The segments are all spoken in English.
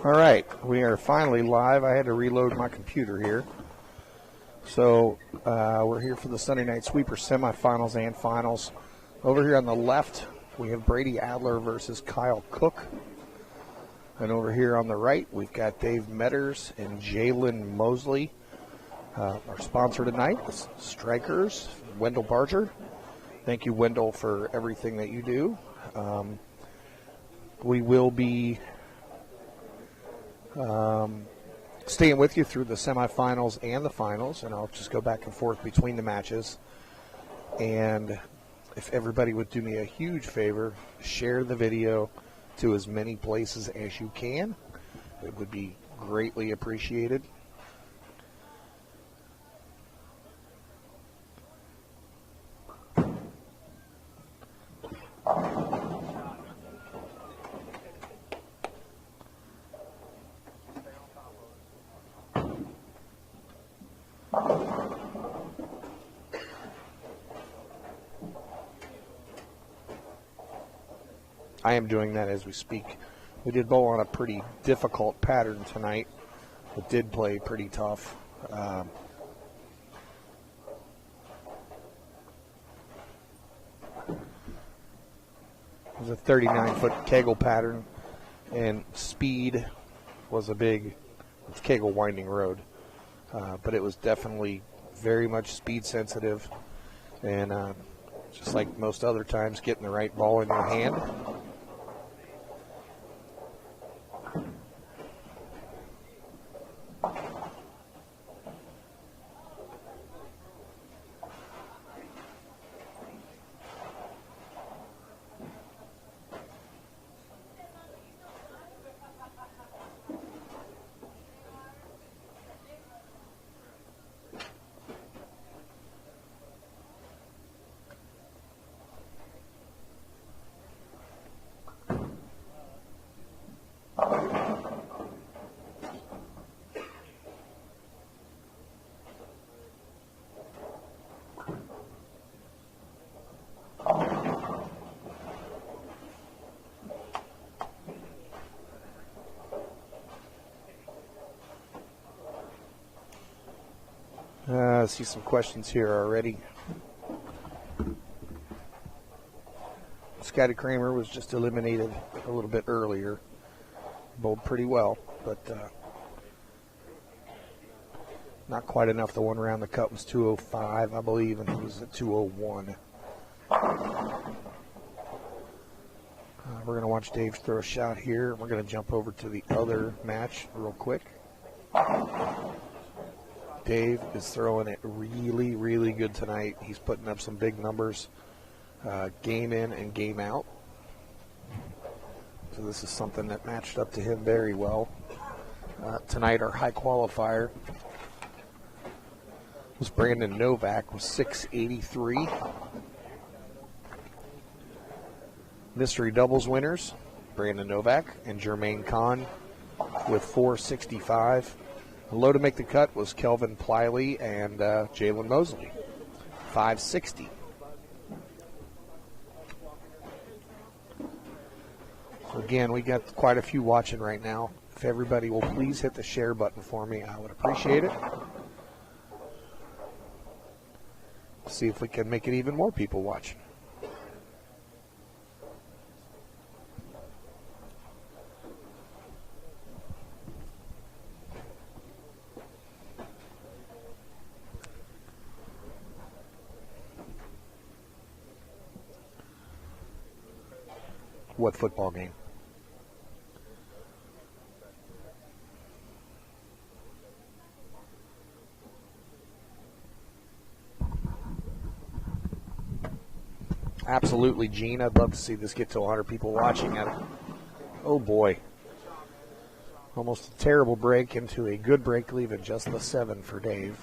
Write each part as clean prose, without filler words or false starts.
All right, we are finally live. I had to reload my computer here. So we're here for the Sunday Night Sweeper semifinals and finals. Over here on the left, we have Brady Adler versus Kyle Cook. And over here on the right, we've got Dave Metters and Jalen Mosley. Our sponsor tonight is Strikers, Wendell Barger. Thank you, Wendell, for everything that you do. We will be staying with you through the semifinals and the finals, and I'll just go back and forth between the matches. And if everybody would do me a huge favor, share the video to as many places as you can. It would be greatly appreciated. I am doing that as we speak. We did bowl on a pretty difficult pattern tonight. It did play pretty tough. It was a 39-foot kegel pattern, and speed was a big kegel winding road. But it was definitely very much speed sensitive, and just like most other times, getting the right ball in your hand. I see some questions here already. Scotty Kramer was just eliminated a little bit earlier. Bowled pretty well, but not quite enough. The one round the cut was 205, I believe, and he was at 201. We're going to watch Dave throw a shot here. We're going to jump over to the other match real quick. Dave is throwing it really, really good tonight. He's putting up some big numbers, game in and game out. So this is something that matched up to him very well. Tonight, our high qualifier was Brandon Novak with 683. Mystery doubles winners, Brandon Novak and Jermaine Kahn with 465. Low to make the cut was Kelvin Pliley and Jalen Mosley, 560. So again, we got quite a few watching right now. If everybody will please hit the share button for me, I would appreciate it. See if we can make it even more people watching. What football game? Absolutely, Gene. I'd love to see this get to 100 people watching it. Oh, boy. Almost a terrible break into a good break, leaving just the 7 for Dave.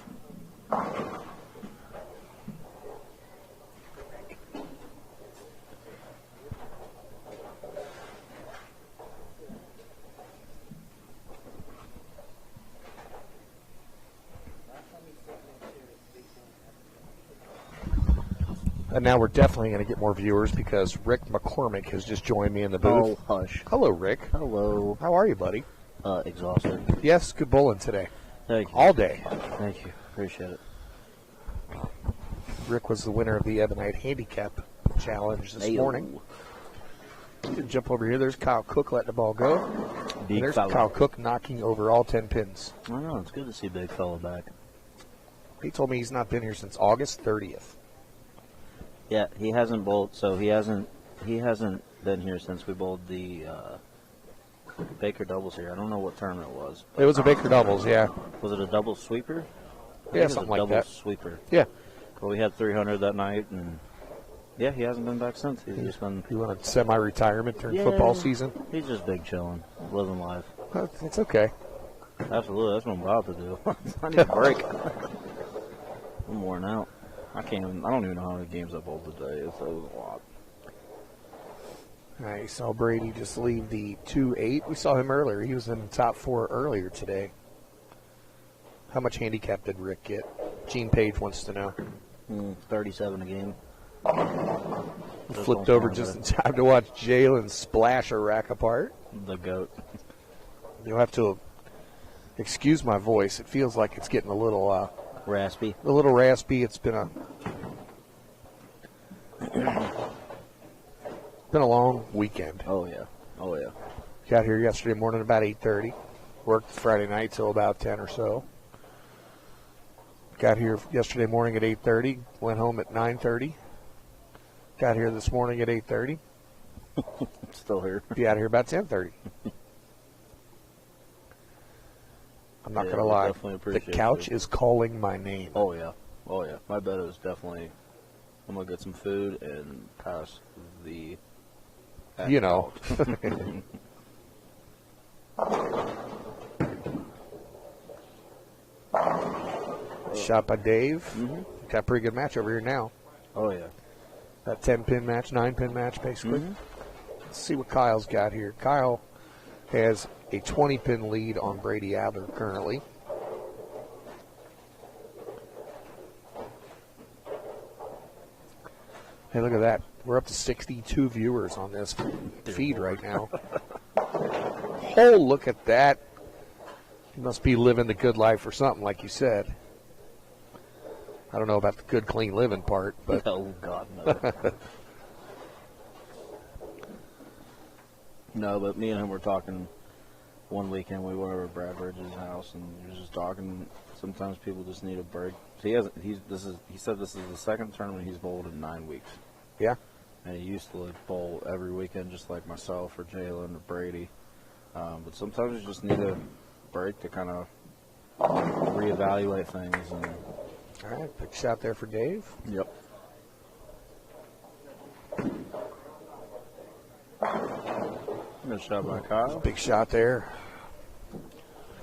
And now we're definitely going to get more viewers because Rick McCormick has just joined me in the booth. Oh, hush. Hello, Rick. Hello. How are you, buddy? Exhausted. Yes, good bowling today. Thank you. All day. Thank you. Appreciate it. Rick was the winner of the Ebonite Handicap Challenge this morning. Jump over here. There's Kyle Cook letting the ball go. Big There's fella. Kyle Cook knocking over all 10 pins. I know, it's good to see big fella back. He told me he's not been here since August 30th. Yeah, he hasn't bowled, so he hasn't been here since we bowled the Baker doubles here. I don't know what tournament it was. It was a Baker doubles, yeah. Was it a double sweeper? Yeah, something like that. Double sweeper. Yeah. Well, we had 300 that night, and yeah, he hasn't been back since. He's just been. You want a semi-retirement during football season? He's just big chilling, living life. Well, it's okay. Absolutely, that's what I'm about to do. I need a break. I'm worn out. I don't even know how many games I bowled today. It was a lot. All right, saw Brady just leave the 2-8. We saw him earlier. He was in the top 4 earlier today. How much handicap did Rick get? Gene Page wants to know. 37 a game. Flipped over just in time to watch Jalen splash a rack apart. The GOAT. You'll have to excuse my voice. It feels like it's getting a little raspy. A little raspy. It's been a long weekend. Oh yeah. Oh yeah. Got here yesterday morning about 8:30. Worked Friday night till about 10 or so. Got here yesterday morning at 8:30. Went home at 9:30. Got here this morning at 8:30. Still here. Be out of here about 10:30. I'm not going to lie. The couch is calling my name. Oh, yeah. Oh, yeah. My bed is definitely, I'm going to get some food and pass the... You know. Shot by Dave. Got a pretty good match over here now. Oh, yeah. That 10-pin match, 9-pin match, basically. Let's see what Kyle's got here. Kyle has a 20-pin lead on Brady Adler currently. Hey, look at that. We're up to 62 viewers on this feed right now. Oh, look at that. You must be living the good life or something, like you said. I don't know about the good, clean living part, but... Oh, God, no. No, but me and him were talking one weekend. We went over to Brad Bridges' house, and we were just talking. Sometimes people just need a break. So he said this is the second tournament he's bowled in 9 weeks. Yeah. And he used to bowl every weekend, just like myself or Jalen or Brady. But sometimes you just need a break to kind of reevaluate things. And all right, big shot there for Dave. Yep. Good shot by Kyle. Big shot there.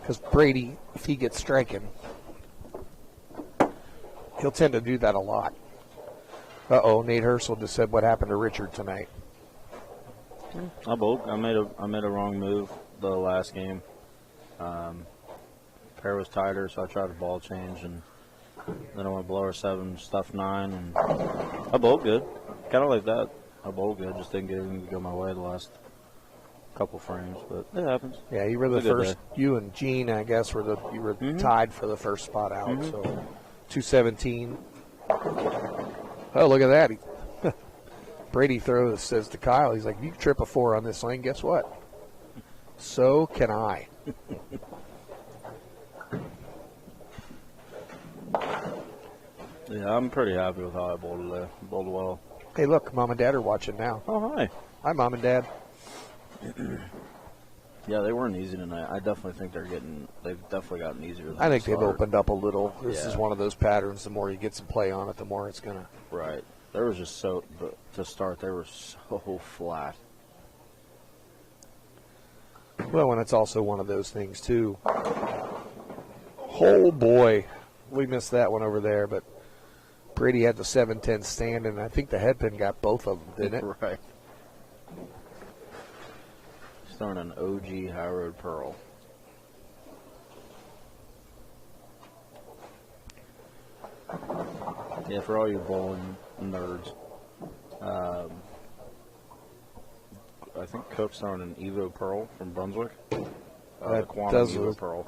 Because Brady, if he gets striking, he'll tend to do that a lot. Uh-oh, Nate Herschel just said what happened to Richard tonight. I bowled. I made a wrong move the last game. Pair was tighter, so I tried a ball change, and then I went blower 7, stuff 9, and I bowled good. Kind of like that. I bowled good, just didn't get anything to go my way the last couple frames, but it happens. Yeah, you were the first. You and Gene, I guess, were tied for the first spot out. So 217. Oh, look at that! Brady says to Kyle, he's like, "You can trip a 4 on this lane. Guess what? So can I." Yeah, I'm pretty happy with how I bowled today. Bowled well. Hey, look, Mom and Dad are watching now. Oh, hi. Hi, Mom and Dad. Yeah, they weren't easy tonight. I definitely think they've definitely gotten easier. I think they've opened up a little. This is one of those patterns. The more you get some play on it, the more it's going to. Right. There was just to start, they were so flat. Well, and it's also one of those things, too. Oh, boy. We missed that one over there, but Brady had the 7-10 stand, and I think the headpin got both of them, didn't it? Right. He's throwing an OG High Road Pearl. Yeah, for all you bowling nerds, I think Cook's throwing an Evo Pearl from Brunswick. The Quantum Evo Pearl.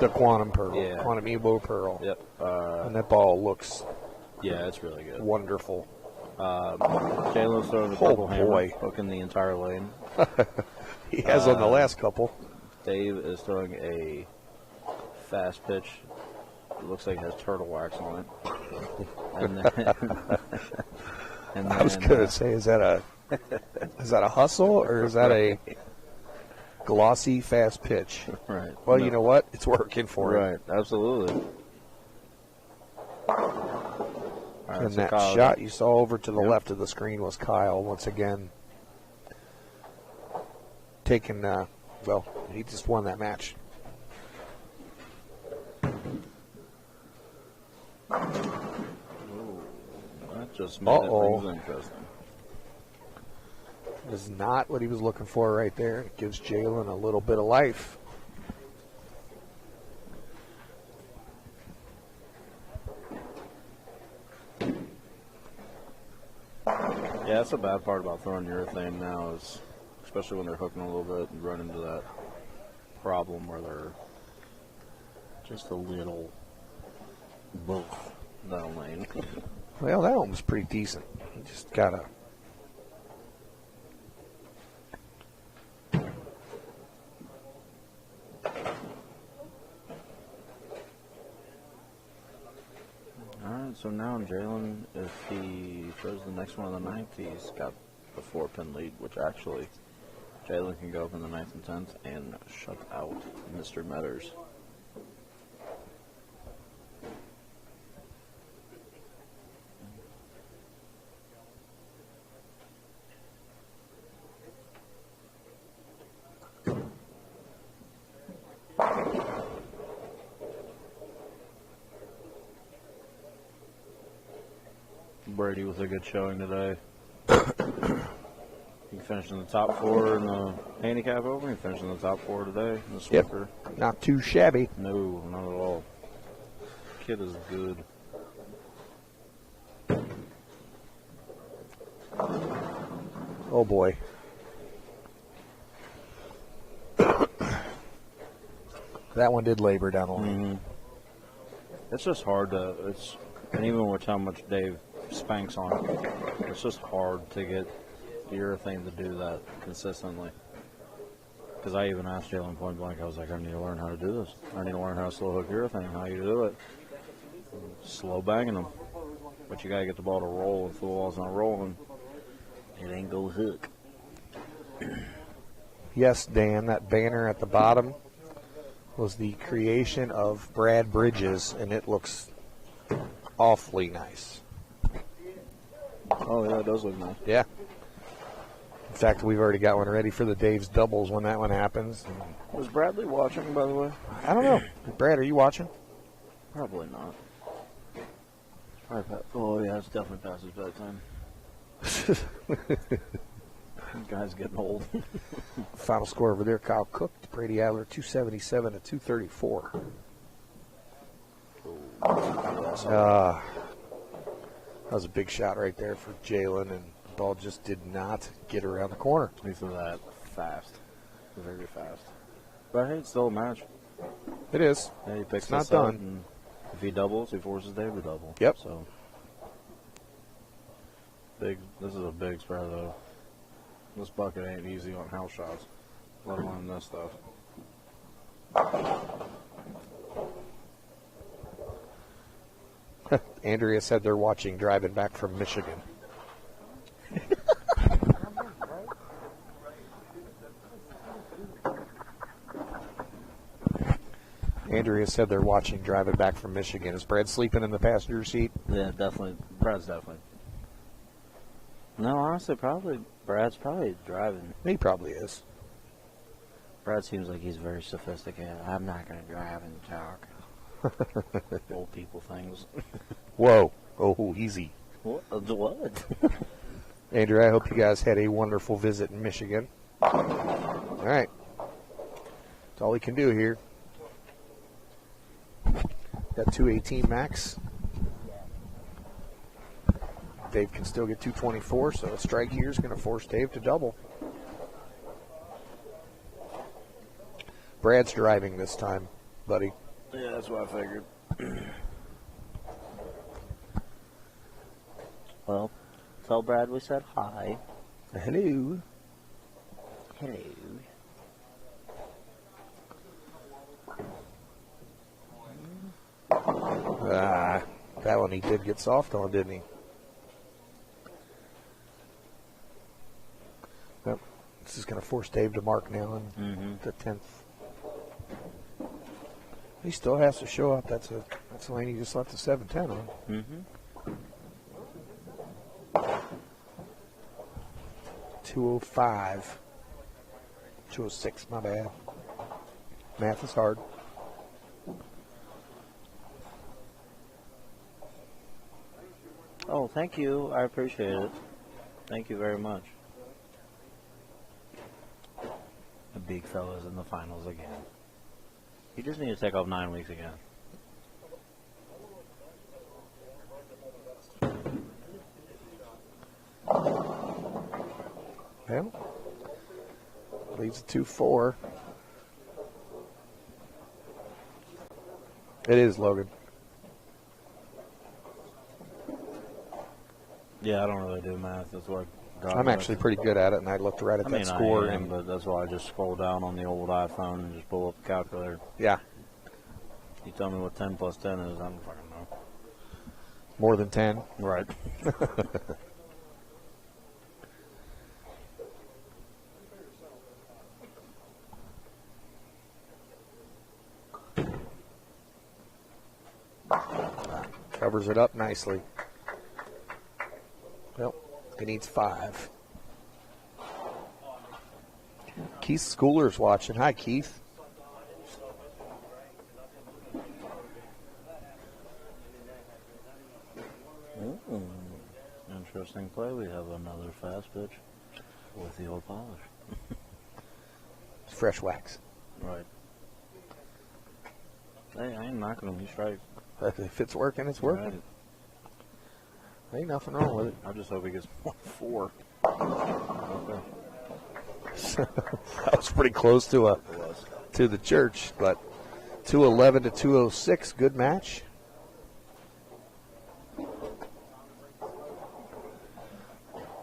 The Quantum Pearl. Yeah. Quantum Evo Pearl. Yep. And that ball looks yeah, it's really good. wonderful. Jalen's throwing a purple hammer, hooking the entire lane. He has on the last couple. Dave is throwing a fast pitch. It looks like it has turtle wax on it. And then, I was going to say, is that a hustle or is that a glossy fast pitch? Right. Well, you know what? It's working for him. Right. Absolutely. Right, and so that Kyle, shot you saw over to the left of the screen was Kyle once again taking. Well, he just won that match. That just made things interesting. Is not what he was looking for right there. It gives Jalen a little bit of life. Yeah, that's the bad part about throwing urethane now is, especially when they're hooking a little bit and run into that problem where they're just a little down lane. Well, that one was pretty decent. You just gotta. Alright, so now Jalen, if he throws the next one on the 9th, he's got the 4-pin lead, which actually Jalen can go up in the 9th and 10th and shut out Mr. Metters. Brady with a good showing today. He finished in the top 4 in the handicap open. He finished in the top 4 today in the Swicker. Yep. Not too shabby. No, not at all. Kid is good. Oh boy. That one did labor down the lane. Mm-hmm. It's just hard to. And even with how much Dave spanks on it, it's just hard to get the urethane to do that consistently. Because I even asked Jalen point blank, I was like, I need to learn how to do this. I need to learn how to slow hook urethane, how you do it. Slow banging them. But you got to get the ball to roll. If the ball's not rolling, it ain't go hook. Yes, Dan, that banner at the bottom was the creation of Brad Bridges, and it looks awfully nice. Oh, yeah, it does look nice. Yeah. In fact, we've already got one ready for the Dave's doubles when that one happens. Was Bradley watching, by the way? I don't know. Brad, are you watching? Probably not. Oh, yeah, it's definitely past his bedtime. Guy's getting old. Final score over there, Kyle Cook, Brady Adler, 277 to 234. That was a big shot right there for Jalen, and the ball just did not get around the corner. He threw that fast. Very fast. But hey, it's still a match. It is. Yeah, he picks it's not this up, done. and if he doubles, he forces Dave to double. Yep. So big. This is a big spread, though. This bucket ain't easy on house shots, let alone this stuff. Andrea said they're watching driving back from Michigan. Andrea said they're watching driving back from Michigan. Is Brad sleeping in the passenger seat? Yeah, definitely. Brad's definitely. No, honestly, Brad's probably driving. He probably is. Brad seems like he's very sophisticated. I'm not going to drive and talk. Old people things. Whoa. Oh, easy. What? Andrew, I hope you guys had a wonderful visit in Michigan. All right. That's all we can do here. Got 218 max. Dave can still get 224, so a strike here is going to force Dave to double. Brad's driving this time, buddy. Yeah, that's what I figured. Well, tell Brad we said hi. Hello. Hello. That one he did get soft on, didn't he? Yep. This is going to force Dave to mark now in the 10th. He still has to show up. That's the lane he just left the 710 on. Mm-hmm. 205. 206, my bad. Math is hard. Oh, thank you. I appreciate it. Thank you very much. The big fella's in the finals again. You just need to take off 9 weeks again. Well, leads 2-4. It is, Logan. Yeah, I don't really do math. That's what I'm actually pretty good at it, and I looked right at that score. I am, but that's why I just scroll down on the old iPhone and just pull up the calculator. Yeah. You tell me what 10 plus 10 is, I don't fucking know. More than 10. Right. Covers it up nicely. Well, he needs 5. Keith Schooler's watching. Hi, Keith. Interesting play. We have another fast pitch with the old polish. Fresh wax. Right. Hey, I ain't knocking him. He's straight. If it's working, it's working. Right. Ain't nothing wrong with it. I just hope he gets 4. Okay. That was pretty close to the church, but 211 to 206, good match.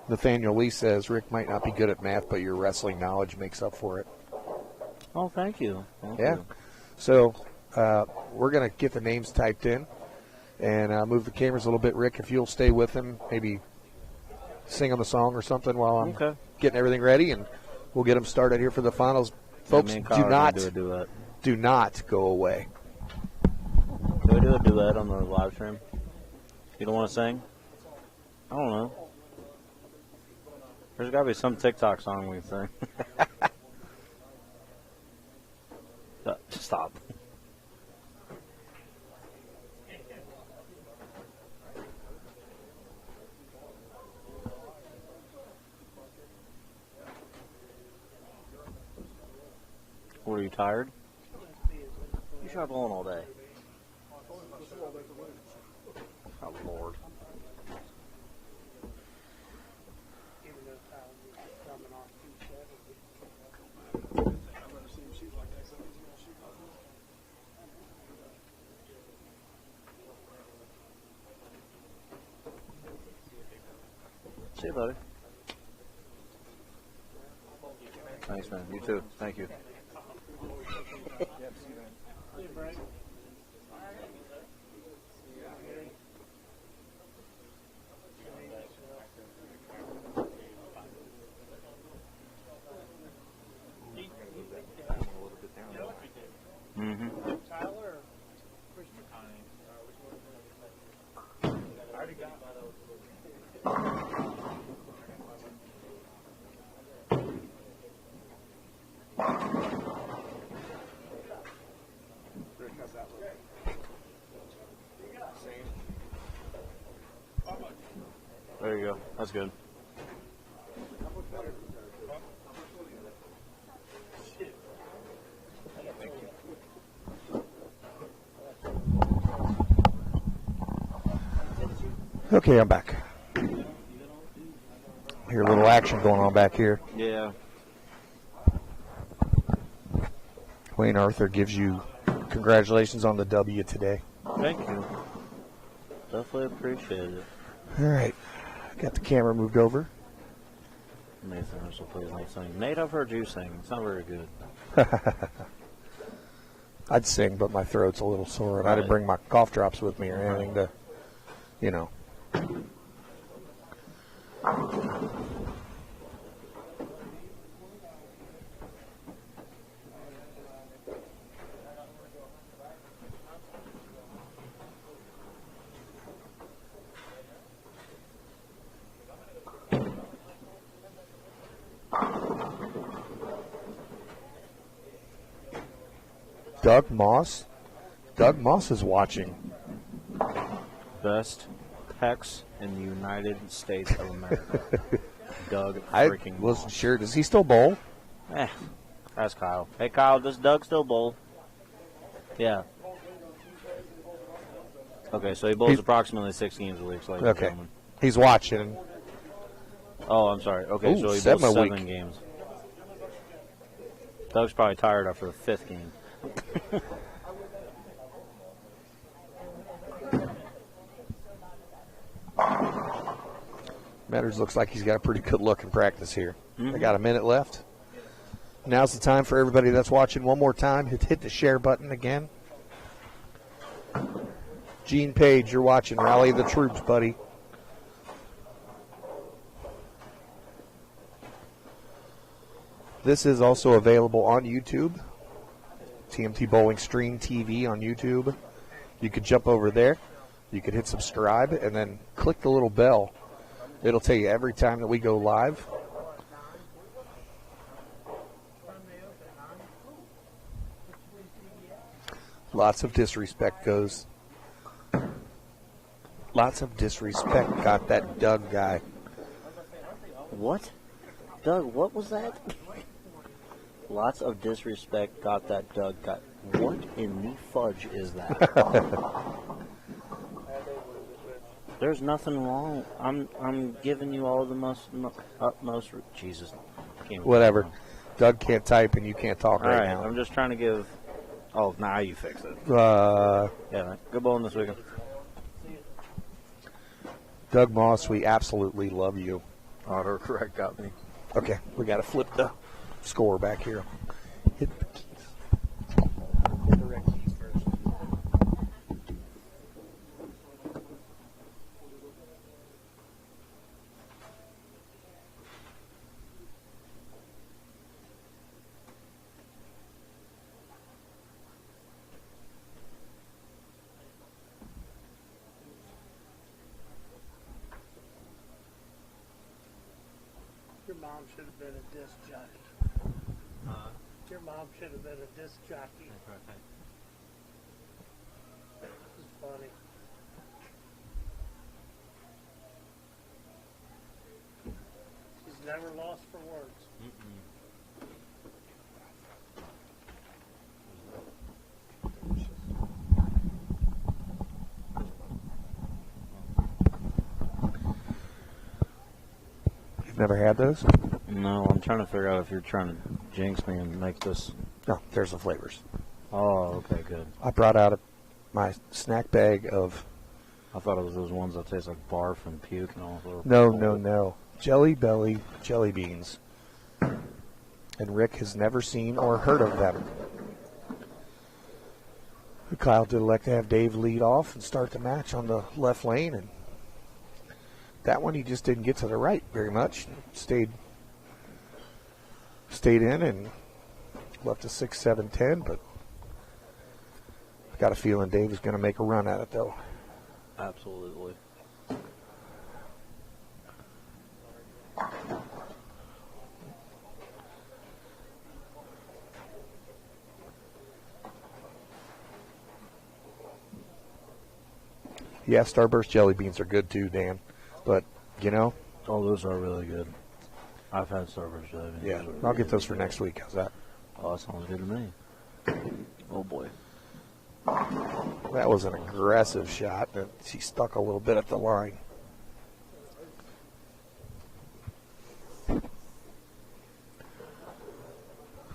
Nathaniel Lee says Rick might not be good at math, but your wrestling knowledge makes up for it. Oh, thank you. Thank Yeah. you. So we're going to get the names typed in and move the cameras a little bit. Rick, if you'll stay with him, maybe sing him a song or something while I'm getting everything ready, and we'll get them started here for the finals. Folks, do not go away. Can we do a duet on the live stream? You don't want to sing? I don't know. There's got to be some TikTok song we can sing. Stop. What, are you tired? You tried blowing all day. Oh, Lord. See you, buddy. Thanks, man. You too. Thank you. Mm-hmm. Tyler or Christian? I already got There you go. That's good. Okay, I'm back. Hear a little action going on back here. Yeah. Wayne Arthur gives you congratulations on the W today. Thank you. Definitely appreciate it. All right. Got the camera moved over. Nathan Russell plays Nate sing. Nate, I've heard you sing. It's not very good. I'd sing, but my throat's a little sore, and I didn't bring my cough drops with me or anything to, you know. Doug Moss? Doug Moss is watching. Best pecs in the United States of America. Doug freaking Moss. I wasn't sure. Does he still bowl? Ask Kyle. Hey, Kyle, does Doug still bowl? Yeah. Okay, so he bowls approximately 6 games a week. Like okay. He's watching. Oh, I'm sorry. Okay, Ooh, so he seven bowls a 7 games. Doug's probably tired after the 5th game. Matters looks like he's got a pretty good look in practice here. I got a minute left. Now's the time for everybody that's watching one more time. Hit the share button again. Gene Page, you're watching. Rally the troops, buddy. This is also available on YouTube. TMT Bowling Stream TV on YouTube. You could jump over there. You could hit subscribe and then click the little bell. It'll tell you every time that we go live. Lots of disrespect goes. Lots of disrespect got that Doug guy. What? Doug, what was that? Lots of disrespect got that Doug guy. What in the fudge is that? There's nothing wrong. I'm giving you all the utmost. Jesus. Whatever. Doug can't type and you can't talk right now. I'm just trying to give. Oh, now you fix it. Yeah, man. Good bowling this weekend. Doug Moss, we absolutely love you. Autocorrect got me. Okay, we got to flip the score back here. Hit the keys. Hit the red keys first. Your mom should have been a disc jockey. Your mom should have been a disc jockey. This is funny. She's never lost for words. You've never had those? No, I'm trying to figure out if you're trying to jinx me and make this. No, there's the flavors. Oh, okay, good. I brought out my snack bag of. I thought it was those ones that taste like barf and puke and all. No. Jelly Belly jelly beans. And Rick has never seen or heard of them. Kyle did elect to have Dave lead off and start the match on the left lane, and that one he just didn't get to the right very much. Stayed in and left a 6-7-10, but I got a feeling Dave is going to make a run at it, though. Absolutely. Yeah, Starburst jelly beans are good too, Dan. But, you know. Oh, those are really good. I've had Starburst jelly beans. Yeah, I'll get those for next week. How's that? Oh, that sounds good to me. Oh, boy. That was an aggressive shot. She stuck a little bit at the line.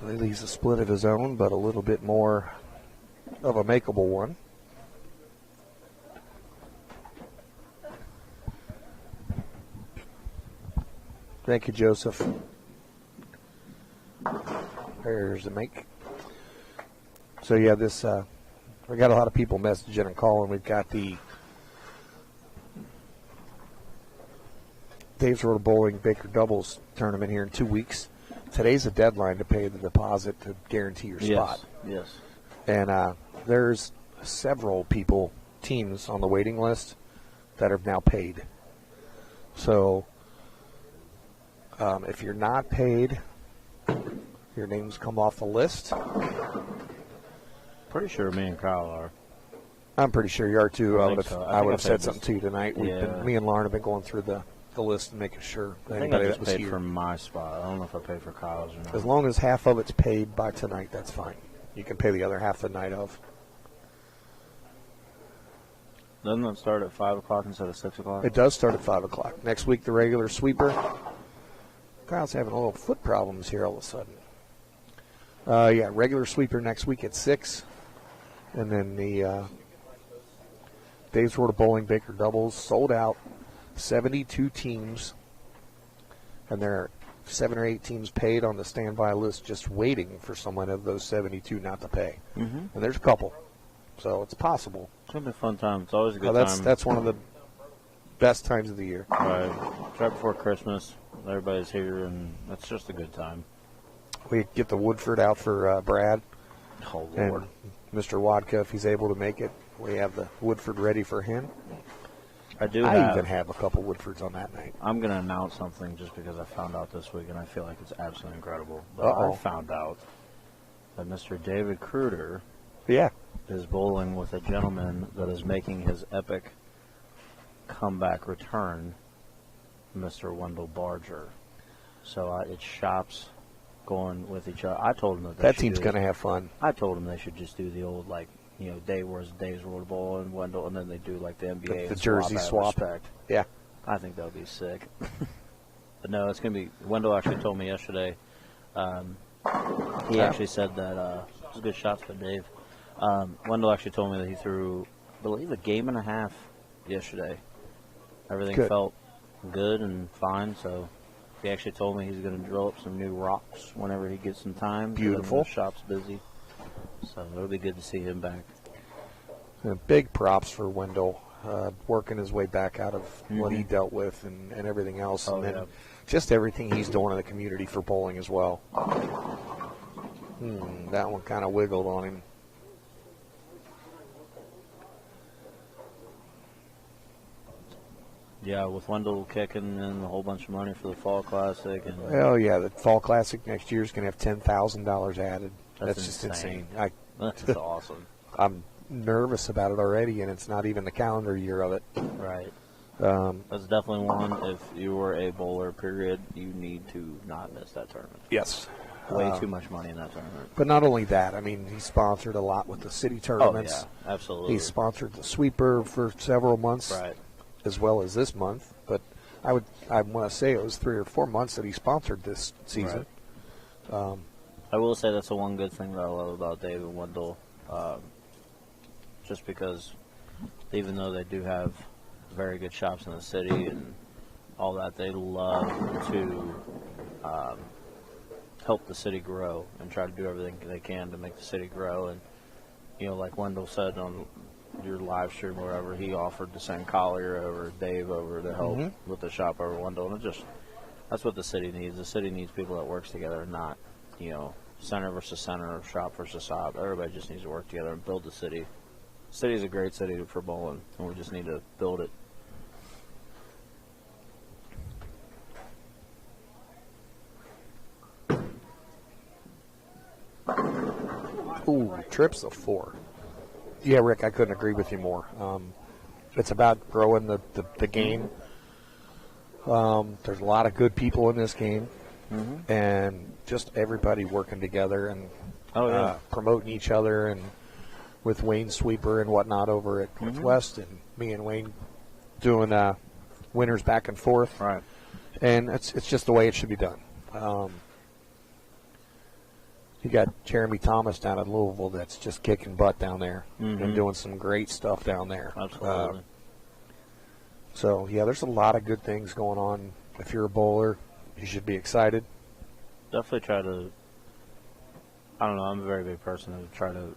Lily He's a split of his own, but a little bit more of a makeable one. Thank you, Joseph. There's the make. So, yeah, this we got a lot of people messaging and calling. We've got the Dave's Road Bowling Baker Doubles tournament here in 2 weeks. Today's the deadline to pay the deposit to guarantee your spot. Yes. And there's several teams on the waiting list that have now paid. So if you're not paid, your names come off the list. Pretty sure me and Kyle are. I'm pretty sure you are too. I would have said paid something to you tonight. Me and Lauren have been going through the list and making sure that I think I anybody just that was paid here. for my spot. I don't know if I paid for Kyle's or not. As long as half of it's paid by tonight, that's fine. You can pay the other half the night of. Doesn't it start at 5 o'clock instead of 6 o'clock? It does start at 5 o'clock. Next week, the regular sweeper. Kyle's having a little foot problems here all of a sudden. Regular sweeper next week at 6. And then the Dave's Road of Bowling Baker Doubles sold out. 72 teams. And there are 7 or 8 teams paid on the standby list just waiting for someone of those 72 not to pay. Mm-hmm. And there's a couple. So it's possible. It's going to be a fun time. It's always a good time. That's one of the best times of the year. Right. It's right before Christmas. Everybody's here, and it's just a good time. We get the Woodford out for Brad. Oh, Lord. And Mr. Wadka, if he's able to make it, we have the Woodford ready for him. I even have a couple Woodfords on that night. I'm going to announce something just because I found out this week, and I feel like it's absolutely incredible. But Uh-oh. I found out that Mr. David Kruder is bowling with a gentleman that is making his epic comeback return, Mr. Wendell Barger. So it's shops going with each other. I told him that team's going to have fun. I told him they should just do the old, Dave's Road Bowl and Wendell, and then they do like the NBA the jersey swap. Respect. Yeah. I think that would be sick. But no, it's going to be. Wendell actually told me yesterday. He actually said that it was a good shot for Dave. Wendell actually told me that he threw, I believe, a game and a half yesterday. Everything felt good and fine, so he actually told me he's going to drill up some new rocks whenever he gets some time. Beautiful. The shop's busy, so it'll be good to see him back. Big props for Wendell, working his way back out of what he dealt with and everything else. And then just everything he's doing in the community for bowling as well. That one kind of wiggled on him. Yeah, with Wendell kicking in a whole bunch of money for the Fall Classic. The Fall Classic next year is going to have $10,000 added. That's just insane. That's awesome. I'm nervous about it already, and it's not even the calendar year of it. Right. That's definitely one. If you were a bowler, period, you need to not miss that tournament. Yes. Way too much money in that tournament. But not only that, I mean, he's sponsored a lot with the city tournaments. Oh, yeah, absolutely. He's sponsored the sweeper for several months. Right. As well as this month, but I want to say it was 3 or 4 months that he sponsored this season. Right. I will say that's the one good thing that I love about Dave and Wendell, just because even though they do have very good shops in the city and all that, they love to help the city grow and try to do everything they can to make the city grow. And like Wendell said on your live stream or wherever, he offered to send Collier over, Dave over to help with the shop over Wendell, and that's what the city needs. The city needs people that works together, not center versus center, shop versus shop. Everybody just needs to work together and build the city. The city is a great city for bowling, and we just need to build it. Ooh, trips of 4. Yeah, Rick, I couldn't agree with you more. It's about growing the game. There's a lot of good people in this game, and just everybody working together and promoting each other, and with Wayne Sweeper and whatnot over at Northwest, and me and Wayne doing winners back and forth. Right. And it's just the way it should be done. You got Jeremy Thomas down in Louisville that's just kicking butt down there and doing some great stuff down there. Absolutely. So, yeah, there's a lot of good things going on. If you're a bowler, you should be excited. Definitely try to, I don't know, I'm a very big person to try to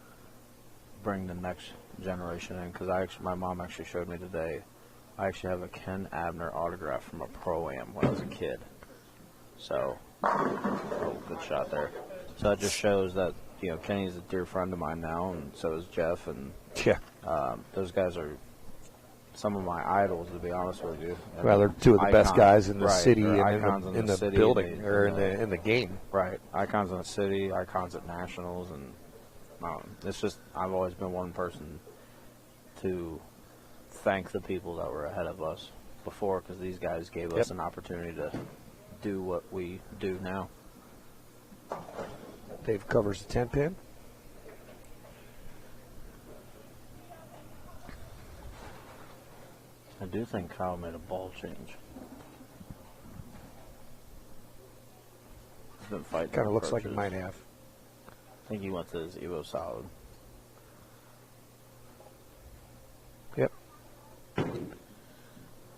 bring the next generation in, because my mom actually showed me today, I actually have a Ken Abner autograph from a Pro-Am when I was a kid. So, good shot there. So it just shows that, you know, Kenny's a dear friend of mine now, and so is Jeff, and those guys are some of my idols, to be honest with you. And well, they're two of the best guys in the right, city and in the city, building or in the game. Right, icons in the city, icons at nationals, and it's just I've always been one person to thank the people that were ahead of us before, because these guys gave us an opportunity to do what we do now. Dave covers the 10-pin. I do think Kyle made a ball change. He's been fighting. Kind of looks like it might have. I think he went to his Evo solid. Yep. That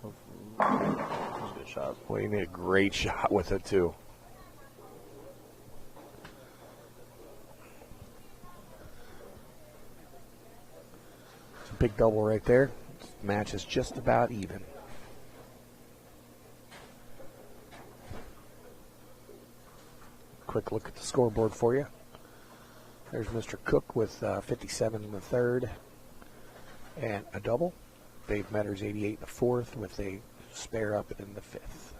was a good shot. Well, he made a great shot with it, too. It's a big double right there. Match is just about even. Quick look at the scoreboard for you. There's Mr. Cook with 57 in the third and a double. Dave Metters 88 in the fourth with a spare up in the fifth.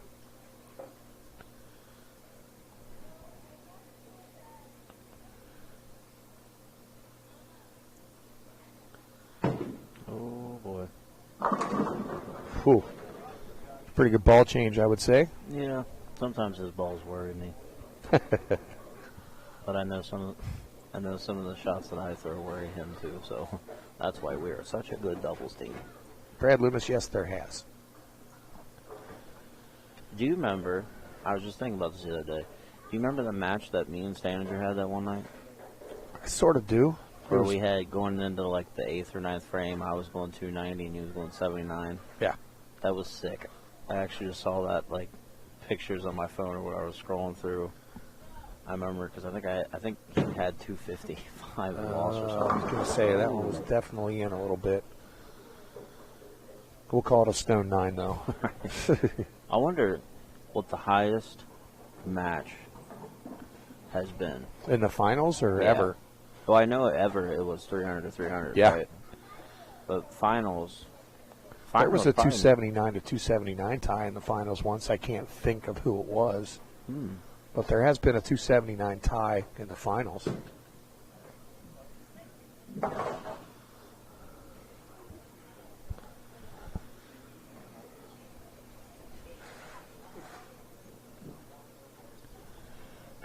Oh boy. Whew. Pretty good ball change, I would say. Yeah, sometimes his balls worry me. But I know some of the shots that I throw worry him too, so that's why we are such a good doubles team. Brad Loomis, yes, there has. Do you remember, I was just thinking about this the other day, do you remember the match that me and Staninger had that one night? I sort of do. Where we had going into like the 8th or 9th frame, I was going 290 and he was going 79. Yeah. That was sick. I actually just saw that, like, pictures on my phone or what I was scrolling through. I remember because I think he had 255 and lost or I something. was going to say that one was definitely in a little bit. We'll call it a stone 9, though. I wonder what the highest match has been. In the finals or ever? Well, I know ever it was 300 to 300, yeah. right? But finals. There was a 279 to 279 tie in the finals once. I can't think of who it was. But there has been a 279 tie in the finals.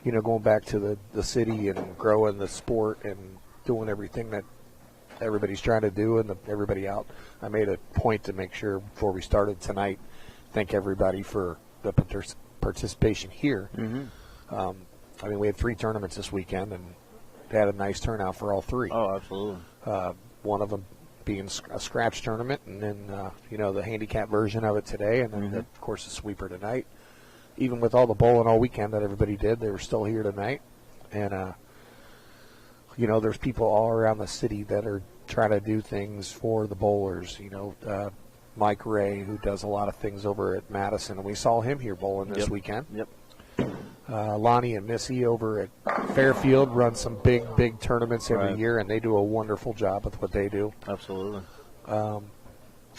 You know, going back to the city and growing the sport and doing everything that everybody's trying to do and everybody out. I made a point to make sure before we started tonight, thank everybody for the participation here. I mean, we had 3 tournaments this weekend and had a nice turnout for all 3. Oh, absolutely. One of them being a scratch tournament, and then, you know, the handicap version of it today, and then, of course, the sweeper tonight. Even with all the bowling all weekend that everybody did, they were still here tonight. And, you know, there's people all around the city that are trying to do things for the bowlers. You know, Mike Ray, who does a lot of things over at Madison, and we saw him here bowling this weekend. Lonnie and Missy over at Fairfield run some big tournaments every year, and they do a wonderful job with what they do. Absolutely. I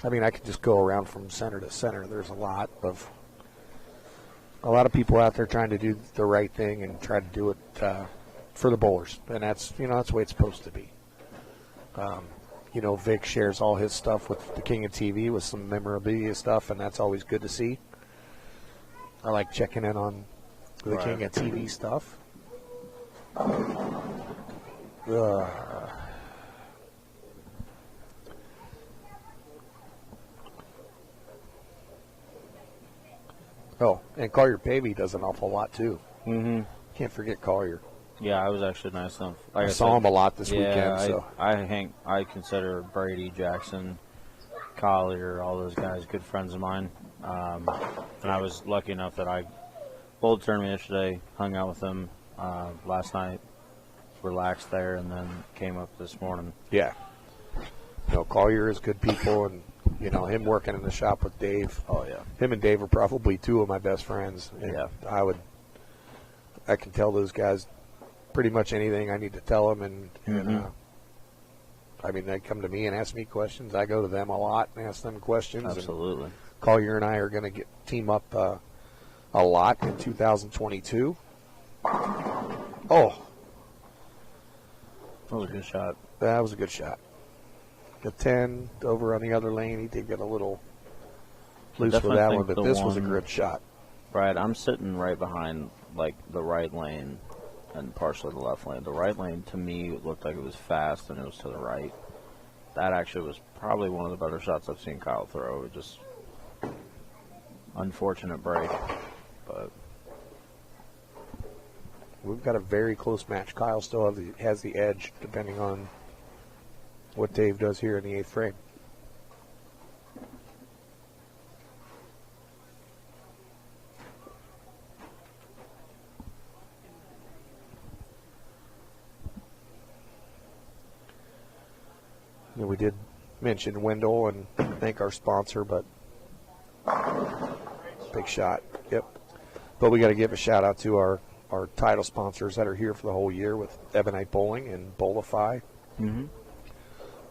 mean, I could just go around from center to center. There's a lot of people out there trying to do the right thing and try to do it for the bowlers, and that's, you know, that's the way it's supposed to be. You know, Vic shares all his stuff with the King of TV with some memorabilia stuff, and that's always good to see. I like checking in on the King of TV stuff. Oh, and Collier Pavey does an awful lot too. Can't forget Collier. Yeah, I was actually nice enough. Like I saw him a lot this weekend. So I consider Brady, Jackson, Collier, all those guys good friends of mine. And I was lucky enough that I bowled tournament yesterday, hung out with them last night, relaxed there, and then came up this morning. yeah, Collier is good people, and him working in the shop with Dave. Oh yeah, Him and Dave are probably two of my best friends. And yeah. I can tell those guys pretty much anything I need to tell them, and I mean, they come to me and ask me questions. I go to them a lot and ask them questions. Absolutely. And Collier and I are going to team up a lot in 2022. Oh, that was a good shot. That was a good shot. A 10 over on the other lane. He did get a little loose with that one, but this was a good shot. Right, I'm sitting right behind like the right lane and partially the left lane. The right lane to me looked like it was fast and it was to the right. That actually was probably one of the better shots I've seen Kyle throw. It just unfortunate break, but we've got a very close match. Kyle still has the edge depending on what Dave does here in the 8th frame. We did mention Wendell and thank our sponsor, but big shot. Yep. But we got to give a shout out to our title sponsors that are here for the whole year with Ebonite Bowling and Bowlify. Mm-hmm.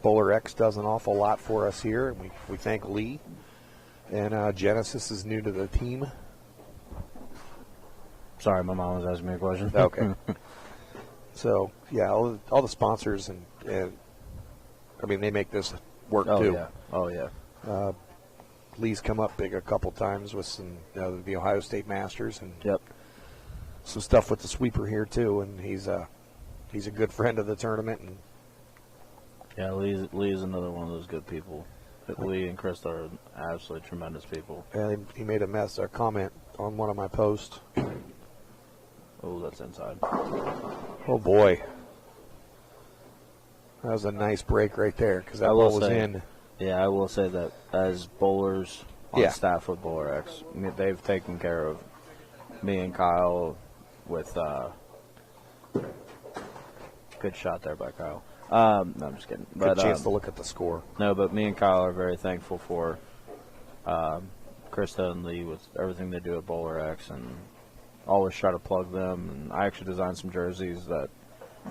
Bowler X does an awful lot for us here, and we thank Lee. And Genesis is new to the team. Sorry, my mom was asking me a question. Okay. So, yeah, all the sponsors, and I mean, they make this work too. Yeah. Oh, yeah. Lee's come up big a couple times with some the Ohio State Masters and some stuff with the sweeper here too, and he's a good friend of the tournament. And yeah, Lee's another one of those good people. Lee and Chris are absolutely tremendous people. Yeah, he made a comment on one of my posts. Oh, that's inside. Oh boy, that was a nice break right there because that ball was in. Yeah, I will say that as bowlers on staff with Bowler X, they've taken care of me and Kyle with good shot there by Kyle. No, I'm just kidding. Good chance to look at the score. No, but me and Kyle are very thankful for Krista and Lee with everything they do at Bowler X, and always try to plug them. And I actually designed some jerseys that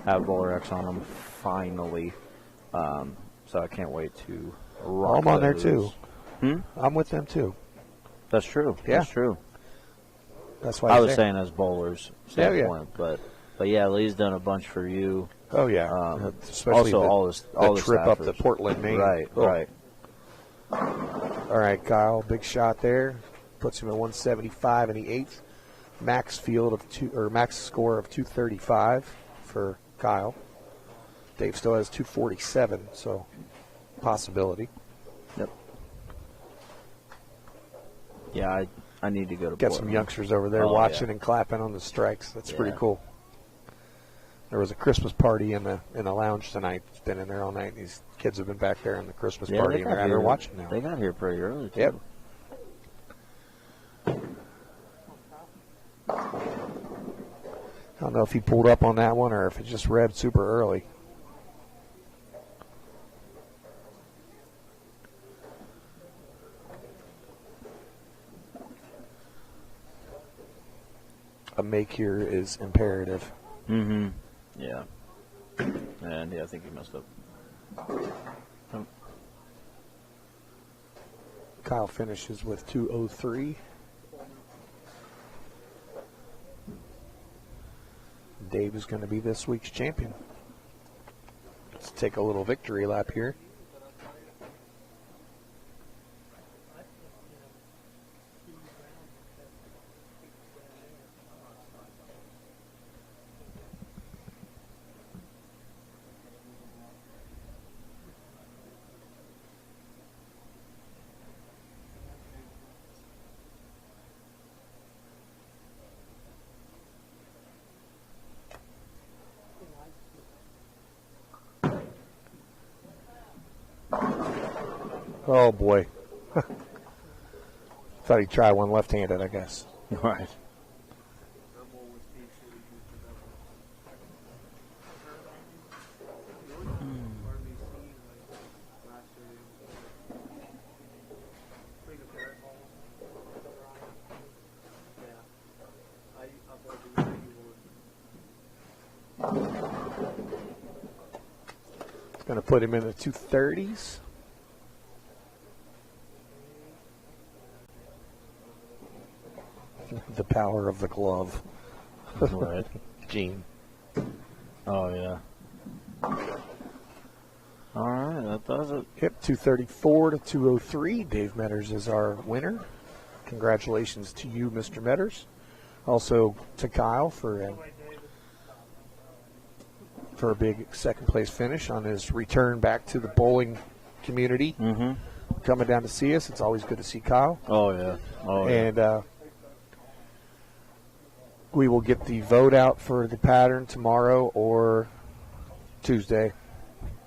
have Bowler X on them finally. So I can't wait to rock I'm on there those. too. Hmm? I'm with them too. That's true. Yeah. That's true. That's why I was saying as bowlers standpoint, yeah. But yeah, Lee's done a bunch for you. Oh yeah, especially also all the trip staffers. up to Portland, Maine. Right, right. All right, Kyle, big shot there, puts him at 175 in the 8th. Max score of 235 for Kyle. Dave still has 247, so possibility. Yep. Yeah, I need to go to Get Portland. some youngsters over there watching and clapping on the strikes. That's pretty cool. There was a Christmas party in the lounge tonight. It's been in there all night. These kids have been back there in the Christmas party, and they're out there watching now. They got here pretty early, too. Yep. I don't know if he pulled up on that one or if it just read super early. A make here is imperative. Mm-hmm. Yeah. And I think he messed up. Oh. Kyle finishes with 203. Dave is going to be this week's champion. Let's take a little victory lap here. Oh, boy. Thought he'd try one left-handed, I guess. Right. It's going to put him in the 230s. The power of the glove. Right. Gene. Oh, yeah. All right, that does it. Yep, 234 to 203. Dave Metters is our winner. Congratulations to you, Mr. Metters. Also to Kyle for a big second place finish on his return back to the bowling community. Mm-hmm. Coming down to see us. It's always good to see Kyle. Oh, yeah. Oh, yeah. And we will get the vote out for the pattern tomorrow or Tuesday.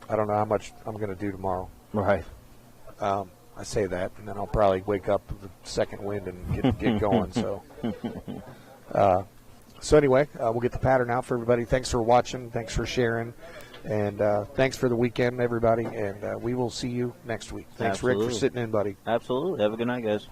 I don't know how much I'm going to do tomorrow. Right. I say that, and then I'll probably wake up with the second wind and get going. So anyway, we'll get the pattern out for everybody. Thanks for watching. Thanks for sharing. And thanks for the weekend, everybody. And we will see you next week. Thanks, Absolutely. Rick, for sitting in, buddy. Absolutely. Have a good night, guys.